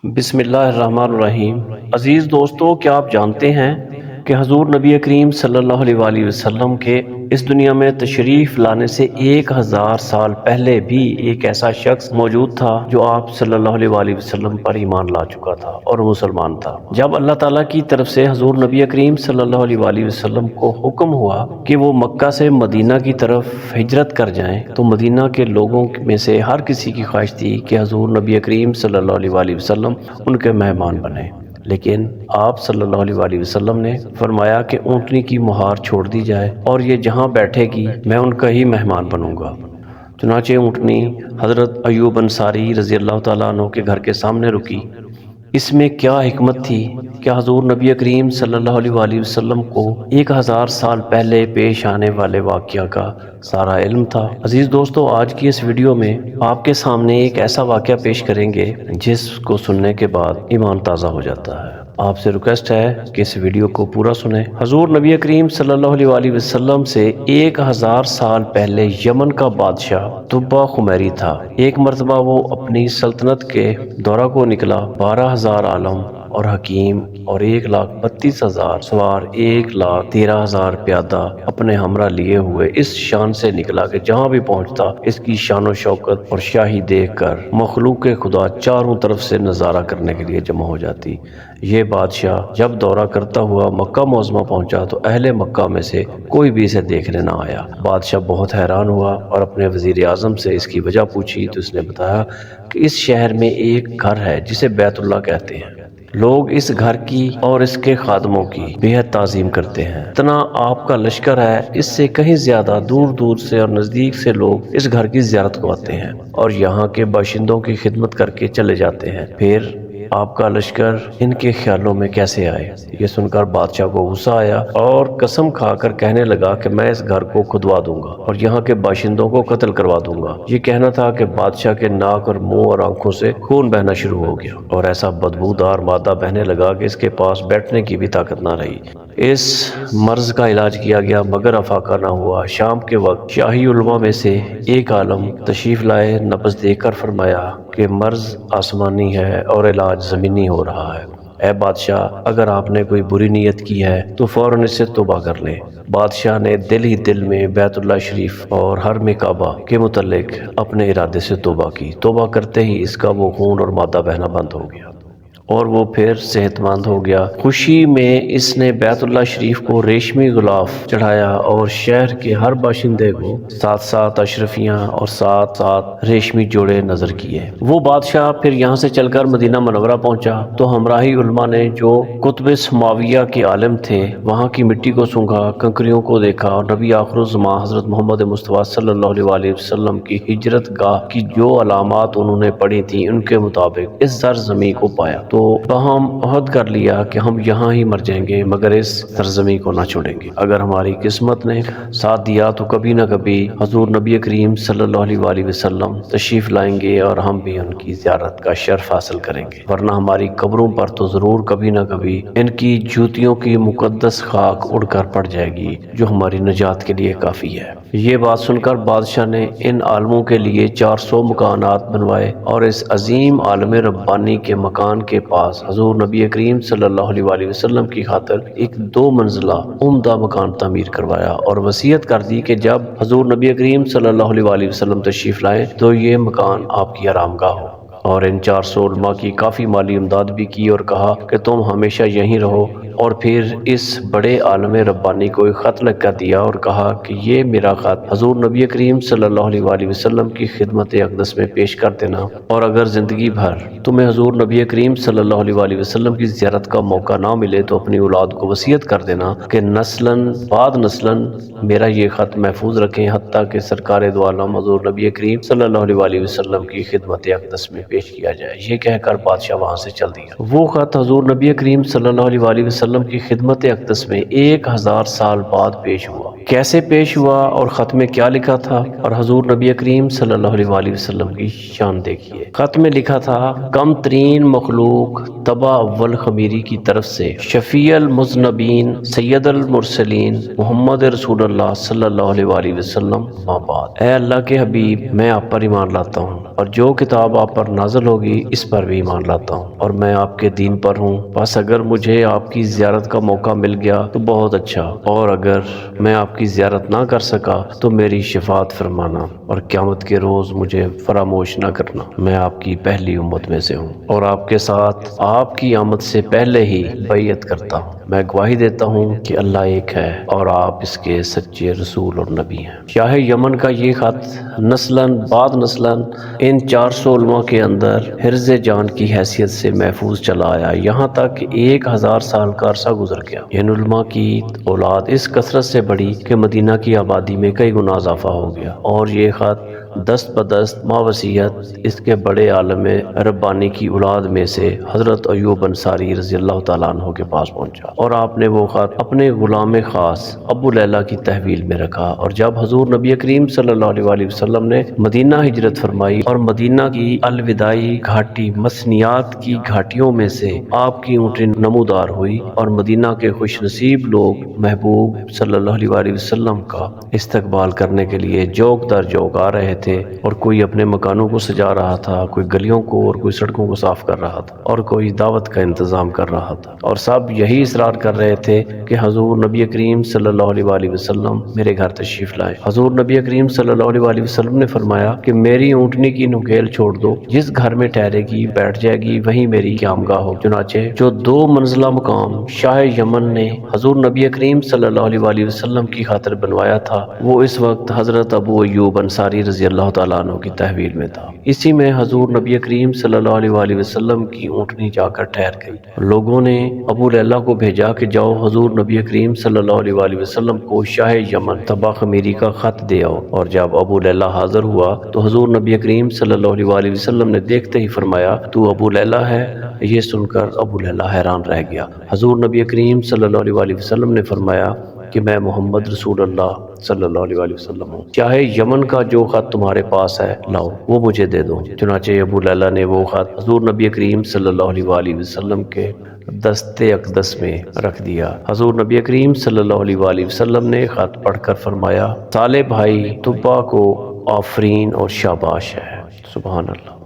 بسم اللہ الرحمن الرحیم۔ عزیز دوستو، کیا آپ جانتے ہیں کہ حضور نبی کریم صلی اللہ علیہ وآلہ وسلم کے اس دنیا میں تشریف لانے سے 1000 سال پہلے بھی ایک ایسا شخص موجود تھا جو آپ صلی اللہ علیہ وآلہ وسلم پر ایمان لا چکا تھا اور مسلمان تھا۔ جب اللہ تعالیٰ کی طرف سے حضور نبی کریم صلی اللہ علیہ وآلہ وسلم کو حکم ہوا کہ وہ مکہ سے مدینہ کی طرف ہجرت کر جائیں تو مدینہ کے لوگوں میں سے ہر کسی کی خواہش تھی کہ حضور نبی کریم صلی اللہ علیہ وآلہ وسلم ان کے مہمان بنے، لیکن آپ صلی اللہ علیہ وآلہ وسلم نے فرمایا کہ اونٹنی کی مہار چھوڑ دی جائے اور یہ جہاں بیٹھے گی میں ان کا ہی مہمان بنوں گا۔ چنانچہ اونٹنی حضرت ایوب انصاری رضی اللہ تعالیٰ عنہ کے گھر کے سامنے رکی۔ اس میں کیا حکمت تھی کہ حضور نبی کریم صلی اللہ علیہ وآلہ وسلم کو 1000 سال پہلے پیش آنے والے واقعہ کا سارا علم تھا۔ عزیز دوستو، آج کی اس ویڈیو میں آپ کے سامنے ایک ایسا واقعہ پیش کریں گے جس کو سننے کے بعد ایمان تازہ ہو جاتا ہے۔ آپ سے ریکویسٹ ہے کہ اس ویڈیو کو پورا سنیں۔ حضور نبی کریم صلی اللہ علیہ وآلہ وسلم سے 1000 سال پہلے یمن کا بادشاہ تبع خمیری تھا۔ ایک مرتبہ وہ اپنی سلطنت کے دورہ کو نکلا۔ 12,000 عالم اور حکیم اور 1,32,000 سوار، 1,13,000 پیادہ اپنے ہمراہ لیے ہوئے اس شان سے نکلا کہ جہاں بھی پہنچتا اس کی شان و شوکت اور شاہی دیکھ کر مخلوق خدا چاروں طرف سے نظارہ کرنے کے لیے جمع ہو جاتی۔ یہ بادشاہ جب دورہ کرتا ہوا مکہ معظمہ پہنچا تو اہل مکہ میں سے کوئی بھی اسے دیکھنے نہ آیا۔ بادشاہ بہت حیران ہوا اور اپنے وزیر اعظم سے اس کی وجہ پوچھی تو اس نے بتایا کہ اس شہر میں ایک گھر ہے جسے بیت اللہ کہتے ہیں۔ لوگ اس گھر کی اور اس کے خادموں کی بے حد تعظیم کرتے ہیں۔ اتنا آپ کا لشکر ہے، اس سے کہیں زیادہ دور دور سے اور نزدیک سے لوگ اس گھر کی زیارت کو آتے ہیں اور یہاں کے باشندوں کی خدمت کر کے چلے جاتے ہیں۔ پھر آپ کا لشکر ان کے خیالوں میں کیسے آئے؟ یہ سن کر بادشاہ کو غصہ آیا اور قسم کھا کر کہنے لگا کہ میں اس گھر کو کھدوا دوں گا اور یہاں کے باشندوں کو قتل کروا دوں گا۔ یہ کہنا تھا کہ بادشاہ کے ناک اور منہ اور آنکھوں سے خون بہنا شروع ہو گیا اور ایسا بدبودار مادہ بہنے لگا کہ اس کے پاس بیٹھنے کی بھی طاقت نہ رہی۔ اس مرض کا علاج کیا گیا مگر افاقہ نہ ہوا۔ شام کے وقت شاہی علماء میں سے ایک عالم تشریف لائے، نبض دیکھ کر فرمایا کہ مرض آسمانی ہے اور علاج زمینی ہو رہا ہے۔ اے بادشاہ، اگر آپ نے کوئی بری نیت کی ہے تو فوراً اس سے توبہ کر لیں۔ بادشاہ نے دل ہی دل میں بیت اللہ شریف اور حرم کعبہ کے متعلق اپنے ارادے سے توبہ کی۔ توبہ کرتے ہی اس کا وہ خون اور مادہ بہنا بند ہو گیا اور وہ پھر صحت مند ہو گیا۔ خوشی میں اس نے بیت اللہ شریف کو ریشمی غلاف چڑھایا اور شہر کے ہر باشندے کو 7 اشرفیاں اور 7 ریشمی جوڑے نظر کیے۔ وہ بادشاہ پھر یہاں سے چل کر مدینہ منورہ پہنچا تو ہمراہی علماء نے جو قطب سماویہ کے عالم تھے وہاں کی مٹی کو سونگھا، کنکریوں کو دیکھا اور نبی آخر الزماں حضرت محمد مصطفیٰ صلی اللہ علیہ وآلہ وسلم کی ہجرت گاہ کی جو علامات انہوں نے پڑھی تھیں ان کے مطابق اس سرزمین کو پایا تو ہم عہد کر لیا کہ ہم یہاں ہی مر جائیں گے مگر اس سرزمین کو نہ چھوڑیں گے۔ اگر ہماری قسمت نے ساتھ دیا تو کبھی نہ کبھی حضور نبی کریم صلی اللہ علیہ وآلہ وسلم تشریف لائیں گے اور ہم بھی ان کی زیارت کا شرف حاصل کریں گے، ورنہ ہماری قبروں پر تو ضرور کبھی نہ کبھی ان کی جوتیوں کی مقدس خاک اڑ کر پڑ جائے گی جو ہماری نجات کے لیے کافی ہے۔ یہ بات سن کر بادشاہ نے ان عالموں کے لیے 400 مکانات بنوائے اور اس عظیم عالم ربانی کے مکان کے پاس حضور نبی کریم صلی اللہ علیہ وآلہ وسلم کی خاطر ایک 2 منزلہ عمدہ مکان تعمیر کروایا اور وصیت کر دی کہ جب حضور نبی کریم صلی اللہ علیہ وآلہ وسلم تشریف لائیں تو یہ مکان آپ کی آرام گاہ ہو۔ اور ان 400 علماء کی کافی مالی امداد بھی کی اور کہا کہ تم ہمیشہ یہیں رہو، اور پھر اس بڑے عالم ربانی کو ایک خط لکھ کر دیا اور کہا کہ یہ میرا خط حضور نبی کریم صلی اللہ علیہ وآلہ وسلم کی خدمت اقدس میں پیش کر دینا، اور اگر زندگی بھر تمہیں حضور نبی کریم صلی اللہ علیہ وآلہ وسلم کی زیارت کا موقع نہ ملے تو اپنی اولاد کو وصیت کر دینا کہ نسلاً بعد نسلاً میرا یہ خط محفوظ رکھیں حتیٰ کہ سرکار دو عالم حضور نبی کریم صلی اللہ علیہ وآلہ وسلم کی خدمت اقدس میں پیش کیا جائے۔ یہ کہہ کر بادشاہ وہاں سے چل دیا۔ وہ خط حضور نبی کریم صلی اللہ علیہ وآلہ وسلم کی خدمت اقدس میں 1000 سال بعد پیش ہوا۔ کیسے پیش ہوا اور خط میں کیا لکھا تھا اور حضور نبی کریم صلی اللہ علیہ وآلہ وسلم کی شان دیکھیے۔ خط میں لکھا تھا، کم ترین مخلوق تبع اول خمیری کی طرف سے شفیع المذنبین سید المرسلین محمد رسول اللہ صلی اللہ علیہ وآلہ وسلم ما بعد۔ اے اللہ کے حبیب، میں آپ پر ایمان لاتا ہوں اور جو کتاب آپ پر نازل ہوگی اس پر بھی ایمان لاتا ہوں، اور میں آپ کے دین پر ہوں، بس اگر مجھے آپ کی زیارت کا موقع مل گیا تو بہت اچھا، اور اگر میں آپ کی زیارت نہ کر سکا تو میری شفاعت فرمانا اور قیامت کے روز مجھے فراموش نہ کرنا۔ میں آپ کی پہلی امت میں سے ہوں اور آپ کے ساتھ آپ کی آمد سے پہلے ہی بیعت کرتا ہوں۔ میں گواہی دیتا ہوں کہ اللہ ایک ہے اور آپ اس کے سچے رسول اور نبی ہیں۔ شاہ یمن کا یہ خط نسلاً بعد نسلاً ان 400 علماء کے اندر حرز جان کی حیثیت سے محفوظ چلا آیا، یہاں تک کہ 1000 سال کا عرصہ گزر گیا۔ ان علماء کی اولاد اس کثرت سے بڑھی کہ مدینہ کی آبادی میں کئی گنا اضافہ ہو گیا، اور یہ خط دست بدست ماوسیت اس کے بڑے عالم ربانی کی اولاد میں سے حضرت ایوب انصاری رضی اللہ تعالیٰ عنہ کے پاس پہنچا، اور آپ نے وہ خط اپنے غلام خاص ابو لیلہ کی تحویل میں رکھا۔ اور جب حضور نبی کریم صلی اللہ علیہ وسلم نے مدینہ ہجرت فرمائی اور مدینہ کی الوداعی گھاٹی مسنیات کی گھاٹیوں میں سے آپ کی اونٹنی نمودار ہوئی، اور مدینہ کے خوش نصیب لوگ محبوب صلی اللہ علیہ وسلم کا استقبال کرنے کے لیے جوک در جوک آ رہے تھے، اور کوئی اپنے مکانوں کو سجا رہا تھا، کوئی گلیوں کو اور کوئی سڑکوں کو صاف کر رہا تھا، اور کوئی دعوت کا انتظام کر رہا تھا، اور سب یہی اصرار کر رہے تھے کہ حضور نبی کریم صلی اللہ علیہ وسلم میرے گھر تشریف لائے۔ حضور نبی کریم صلی اللہ علیہ وسلم نے فرمایا کہ میری اونٹنی کی نکیل چھوڑ دو، جس گھر میں ٹھہرے گی بیٹھ جائے گی وہیں میری قیامگاہ ہو۔ چنانچہ جو 2 منزلہ مقام شاہ یمن نے حضور نبی کریم صلی اللہ علیہ وسلم کی خاطر بنوایا تھا، وہ اس وقت حضرت ابو ایوب انصاری رضی اللہ تعالیٰ عنہ کی تحویل میں تھا۔ اسی میں حضور نبی کریم صلی اللہ علیہ وسلم کی اونٹنی جا کر ٹھہر گئی۔ لوگوں نے ابو لیلہ کو بھیجا کہ جاؤ حضور نبی کریم صلی اللہ علیہ وسلم کو شاہ یمن تبا خمیری کا خط دے آؤ، اور جب ابو لیلہ حاضر ہوا تو حضور نبی کریم صلی اللہ علیہ وسلم نے دیکھتے ہی فرمایا تو ابو لیلہ ہے؟ یہ سن کر ابو لیلہ حیران رہ گیا۔ حضور نبی کریم صلی اللہ علیہ وسلم نے فرمایا کہ میں محمد رسول اللہ صلی اللہ علیہ وسلم ہوں، چاہے یمن کا جو خط تمہارے پاس ہے لاؤ، وہ مجھے دے دو۔ چنانچہ ابو لیلہ نے وہ خط حضور نبی کریم صلی اللہ علیہ وسلم کے دست اقدس میں رکھ دیا۔ حضور نبی کریم صلی اللہ علیہ وسلم نے خط پڑھ کر فرمایا صالح بھائی تبا کو آفرین اور شاباش ہے۔ سبحان اللہ۔